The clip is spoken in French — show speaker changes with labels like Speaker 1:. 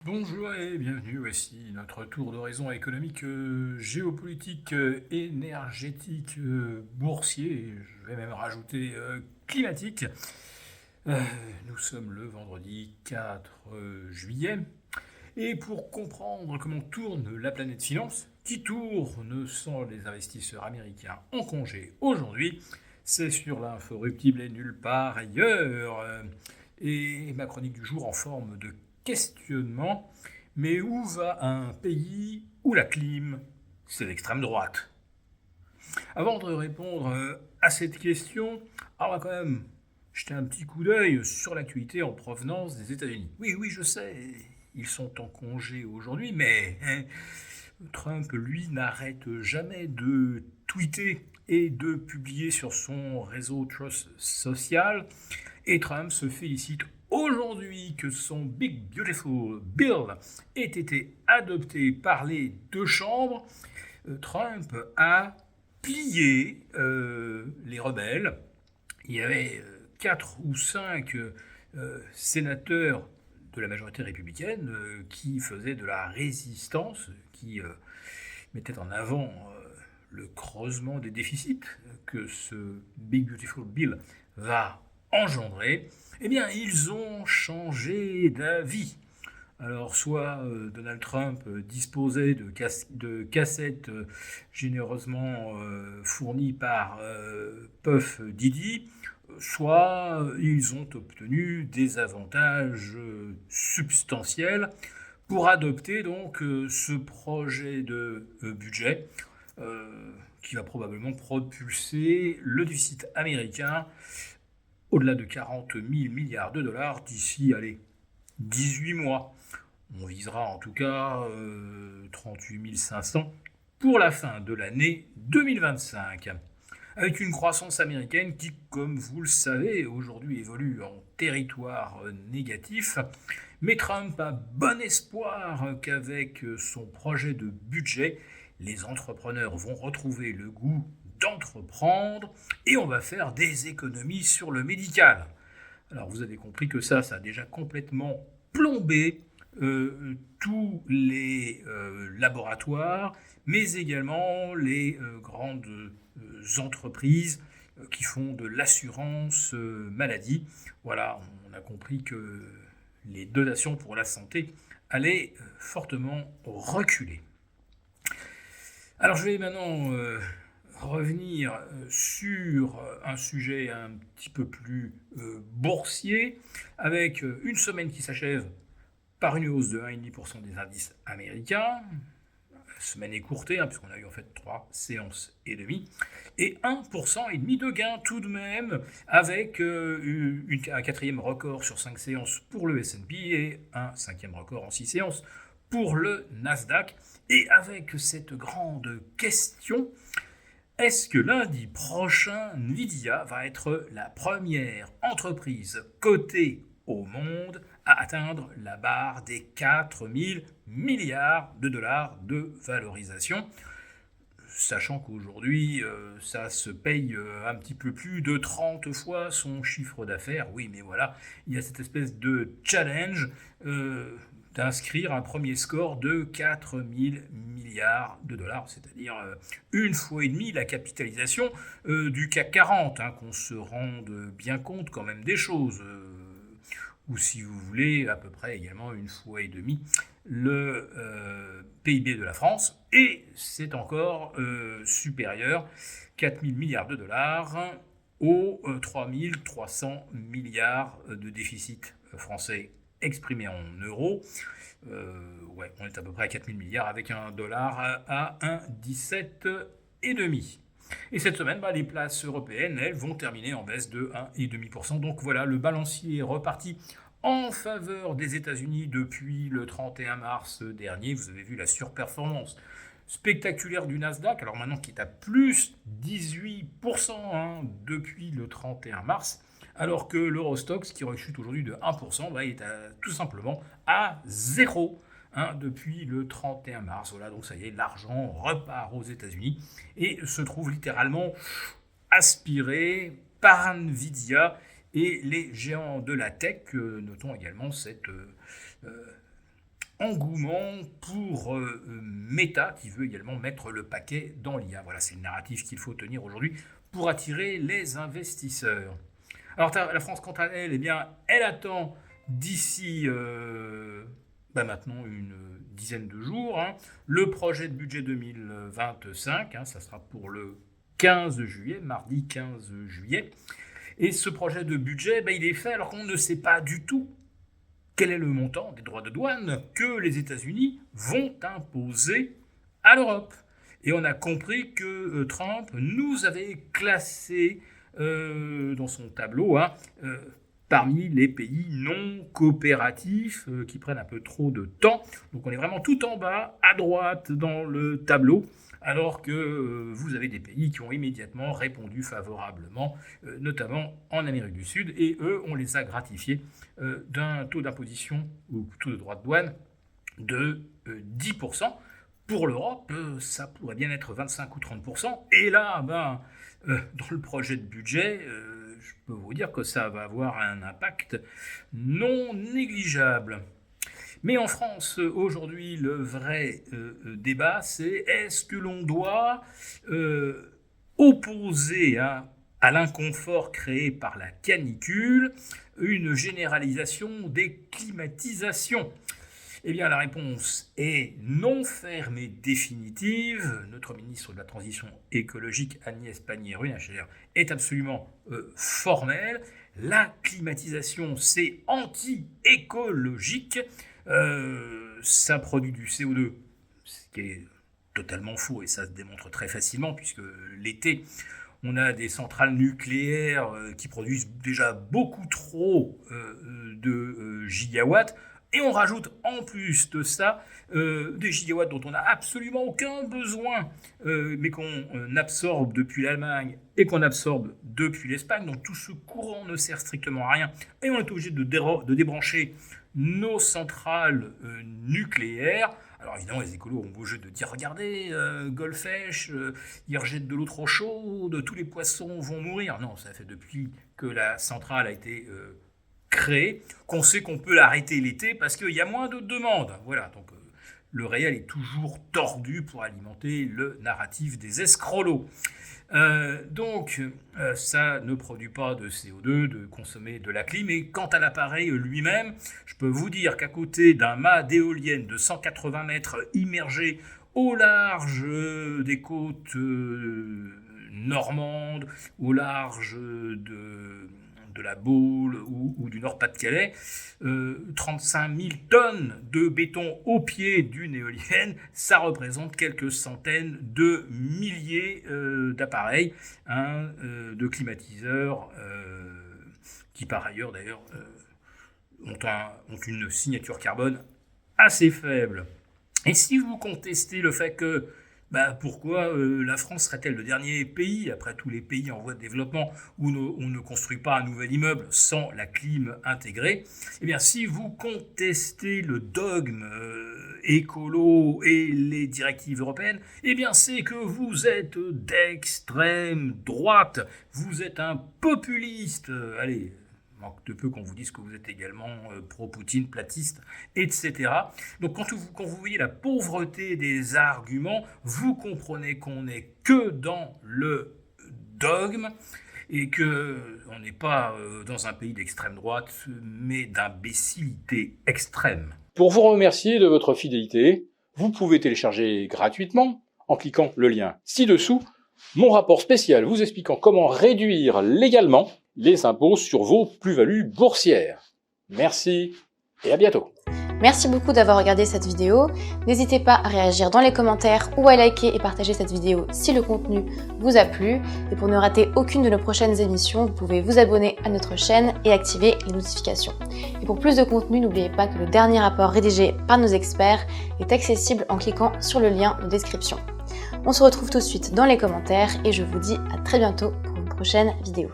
Speaker 1: Bonjour et bienvenue, voici notre tour d'horizon économique, géopolitique, énergétique, boursier, et je vais même rajouter climatique. Euh, Nous sommes le vendredi 4 juillet, et pour comprendre comment tourne la planète finance, qui tourne sans les investisseurs américains en congé aujourd'hui, c'est sur l'inforruptible et nulle part ailleurs. Et ma chronique du jour en forme de questionnement. Mais où va un pays où la clim, c'est l'extrême droite? Avant de répondre à cette question, on va quand même jeter un petit coup d'œil sur l'actualité en provenance des États-Unis. Oui, oui, je sais, ils sont en congé aujourd'hui, mais Trump, lui, n'arrête jamais de tweeter et de publier sur son réseau Trust Social. Et Trump se félicite aujourd'hui que son Big Beautiful Bill ait été adopté par les deux chambres. Trump a plié les rebelles. Il y avait 4 ou 5 sénateurs de la majorité républicaine qui faisaient de la résistance, qui mettaient en avant le creusement des déficits que ce Big Beautiful Bill va engendrer. Eh bien, ils ont changé d'avis. Alors, soit Donald Trump disposait de cassettes généreusement fournies par Puff Diddy, soit ils ont obtenu des avantages substantiels pour adopter donc ce projet de budget qui va probablement propulser le déficit américain au-delà de 40 000 milliards de dollars d'ici, allez, 18 mois. On visera en tout cas 38 500 pour la fin de l'année 2025. Avec une croissance américaine qui, comme vous le savez, aujourd'hui évolue en territoire négatif. Mais Trump a bon espoir qu'avec son projet de budget, les entrepreneurs vont retrouver le goût d'entreprendre et on va faire des économies sur le médical. Alors vous avez compris que ça a déjà complètement plombé tous les laboratoires, mais également les grandes entreprises qui font de l'assurance maladie. Voilà, on a compris que les dotations pour la santé allaient fortement reculer. Alors je vais maintenant revenir sur un sujet un petit peu plus boursier, avec une semaine qui s'achève par une hausse de 1,5% des indices américains. La semaine écourtée, puisqu'on a eu en fait 3 séances et demie, et 1,5% de gain tout de même, avec un quatrième record sur 5 séances pour le S&P et un cinquième record en 6 séances pour le Nasdaq. Et avec cette grande question, est-ce que lundi prochain, Nvidia va être la première entreprise cotée au monde à atteindre la barre des 4 000 milliards de dollars de valorisation, sachant qu'aujourd'hui, ça se paye un petit peu plus de 30 fois son chiffre d'affaires. Oui, mais voilà, il y a cette espèce de challenge d'inscrire un premier score de 4 000 milliards de dollars, c'est-à-dire une fois et demie la capitalisation du CAC 40, qu'on se rende bien compte quand même des choses. Ou si vous voulez, à peu près également une fois et demie le PIB de la France, et c'est encore supérieur, 4 000 milliards de dollars aux 3 300 milliards de déficit français exprimé en euros. Ouais, on est à peu près à 4 000 milliards avec un dollar à 1,17 et demi. Et cette semaine, les places européennes, elles, vont terminer en baisse de 1,5%. Donc voilà, le balancier est reparti en faveur des États-Unis depuis le 31 mars dernier. Vous avez vu la surperformance spectaculaire du Nasdaq, alors maintenant qui est à plus 18% depuis le 31 mars, alors que l'Eurostoxx, qui rechute aujourd'hui de 1%, est tout simplement à zéro depuis le 31 mars. Voilà, donc ça y est, l'argent repart aux États-Unis et se trouve littéralement aspiré par Nvidia et les géants de la tech. Notons également cette engouement pour Meta, qui veut également mettre le paquet dans l'IA. Voilà, c'est le narratif qu'il faut tenir aujourd'hui pour attirer les investisseurs. Alors la France, quant à elle, eh bien, elle attend d'ici maintenant une dizaine de jours le projet de budget 2025, ça sera pour le 15 juillet, mardi 15 juillet. Et ce projet de budget, il est fait alors qu'on ne sait pas du tout quel est le montant des droits de douane que les États-Unis vont imposer à l'Europe. Et on a compris que Trump nous avait classés dans son tableau parmi les pays non coopératifs qui prennent un peu trop de temps. Donc on est vraiment tout en bas, à droite dans le tableau, alors que vous avez des pays qui ont immédiatement répondu favorablement, notamment en Amérique du Sud, et eux, on les a gratifiés d'un taux d'imposition ou taux de droit de douane de 10%. Pour l'Europe, ça pourrait bien être 25 ou 30%. Et là, dans le projet de budget, je peux vous dire que ça va avoir un impact non négligeable. Mais en France, aujourd'hui, le vrai débat, c'est est-ce que l'on doit opposer à l'inconfort créé par la canicule une généralisation des climatisations ? Eh bien, la réponse est non ferme et définitive. Notre ministre de la Transition écologique, Agnès Pannier-Runacher, est absolument formelle. La climatisation, c'est anti-écologique. Ça produit du CO2, ce qui est totalement faux, et ça se démontre très facilement, puisque l'été, on a des centrales nucléaires qui produisent déjà beaucoup trop de gigawatts. Et on rajoute en plus de ça des gigawatts dont on n'a absolument aucun besoin, mais qu'on absorbe depuis l'Allemagne et qu'on absorbe depuis l'Espagne. Donc tout ce courant ne sert strictement à rien. Et on est obligé de débrancher nos centrales nucléaires. Alors évidemment, les écolos ont beau jeu de dire « Regardez, Golfech, ils rejettent de l'eau trop chaude, tous les poissons vont mourir ». Non, ça fait depuis que la centrale a été créée qu'on sait qu'on peut l'arrêter l'été parce qu'il y a moins de demandes. Voilà, donc le réel est toujours tordu pour alimenter le narratif des escrolos. Ça ne produit pas de CO2, de consommer de la clim. Et quant à l'appareil lui-même, je peux vous dire qu'à côté d'un mât d'éolienne de 180 mètres immergé au large des côtes normandes, au large de la Baule ou du Nord-Pas-de-Calais, 35 000 tonnes de béton au pied d'une éolienne, ça représente quelques centaines de milliers d'appareils, de climatiseurs, qui par ailleurs d'ailleurs ont une signature carbone assez faible. Et si vous contestez le fait que pourquoi la France serait-elle le dernier pays, après tous les pays en voie de développement, où on ne construit pas un nouvel immeuble sans la clim intégrée ? Eh bien, si vous contestez le dogme écolo et les directives européennes, eh bien, c'est que vous êtes d'extrême droite, vous êtes un populiste. Allez, manque de peu qu'on vous dise que vous êtes également pro-Poutine, platiste, etc. Donc quand vous voyez la pauvreté des arguments, vous comprenez qu'on n'est que dans le dogme et qu'on n'est pas dans un pays d'extrême droite, mais d'imbécilité extrême.
Speaker 2: Pour vous remercier de votre fidélité, vous pouvez télécharger gratuitement, en cliquant le lien ci-dessous, mon rapport spécial vous expliquant comment réduire légalement les impôts sur vos plus-values boursières. Merci et à bientôt.
Speaker 3: Merci beaucoup d'avoir regardé cette vidéo. N'hésitez pas à réagir dans les commentaires ou à liker et partager cette vidéo si le contenu vous a plu. Et pour ne rater aucune de nos prochaines émissions, vous pouvez vous abonner à notre chaîne et activer les notifications. Et pour plus de contenu, n'oubliez pas que le dernier rapport rédigé par nos experts est accessible en cliquant sur le lien de description. On se retrouve tout de suite dans les commentaires et je vous dis à très bientôt pour une prochaine vidéo.